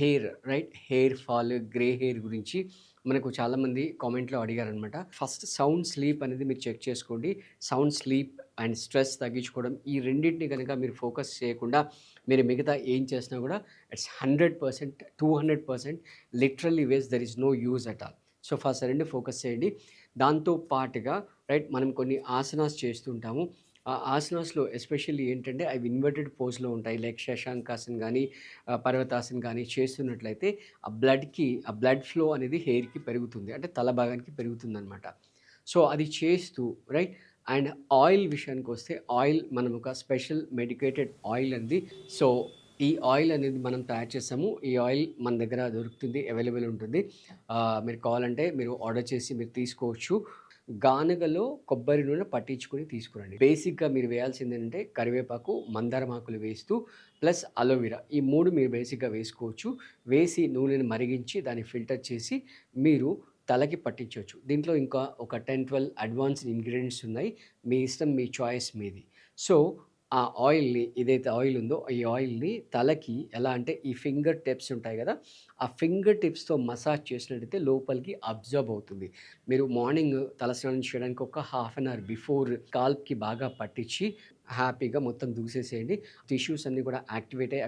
Hair right? Hair fall, grey hair గురించి మనకు చాలామంది కామెంట్‌లో అడిగారనమాట. ఫస్ట్ సౌండ్ స్లీప్ అనేది మీరు చెక్ చేసుకోండి. సౌండ్ స్లీప్ అండ్ స్ట్రెస్ తగ్గించుకోవడం ఈ రెండిటిని గనక మీరు ఫోకస్ చేయకుండా మీరు మిగతా ఏం చేసినా కూడా it's 100%, 200% literally waste. There is no use at all. So, first ఆ 2 ఫోకస్ చేయండి. దాంతో పాటుగా రైట్ మనం కొన్ని ఆసనాస్ చేస్తుంటాము. ఆ ఆసనాస్‌లో ఎస్పెషల్లీ ఏంటంటే అవి ఇన్వర్టెడ్ పోజ్‌లో ఉంటాయి. లైక్ శశాంకాసన్ గానీ, పర్వతాసన్ గానీ చేస్తున్నట్లయితే ఆ బ్లడ్ ఫ్లో అనేది హెయిర్‌కి పెరుగుతుంది. అంటే తల భాగానికి పెరుగుతుందనమాట. సో, అది చేస్తూ రైట్ అండ్ ఆయిల్ విషయానికొస్తే ఆయిల్ మనం ఒక స్పెషల్ మెడికేటెడ్ ఆయిల్ అనేది సో, ఈ ఆయిల్ అనేది మనం తయారు చేసాము. ఈ ఆయిల్ మన దగ్గర దొరుకుతుంది. అవైలబుల్ ఉంటుంది. మీరు కావాలంటే మీరు ఆర్డర్ చేసి మీరు తీసుకోవచ్చు. గానుగలో కొబ్బరి నూనె పట్టించుకొని తీసుకురండి. బేసిక్‌గా మీరు వేయాల్సిందేంటంటే కరివేపాకు, మందారం ఆకులు వేస్తూ ప్లస్ అలోవెరా ఈ 3 మీరు బేసిక్‌గా వేసుకోవచ్చు. వేసి నూనెని మరిగించి దాన్ని ఫిల్టర్ చేసి మీరు తలకి పట్టించొచ్చు. దీంట్లో ఇంకా ఒక 10, 12 అడ్వాన్స్డ్ ఇంగ్రీడియెంట్స్ ఉన్నాయి. మీ ఇష్టం, మీ చాయిస్ మీది. సో, ఆ ఆయిల్‌ని ఏదైతే ఆయిల్ ఉందో ఈ ఆయిల్‌ని తలకి ఎలా అంటే ఈ ఫింగర్ టిప్స్ ఉంటాయి గదా! ఆ ఫింగర్ టిప్స్‌తో మసాజ్ చేసినట్టయితే లోపలికి అబ్జార్బ్ అవుతుంది. మీరు మార్నింగ్ తలస్నానం చేయడానికి ఒక హాఫ్ అన్ అవర్ బిఫోర్ స్కాల్ప్‌కి బాగా పట్టించి హ్యాపీగా మొత్తం దూసేసేయండి. టిష్యూస్ అన్నీ కూడా యాక్టివేట్ అయ్యి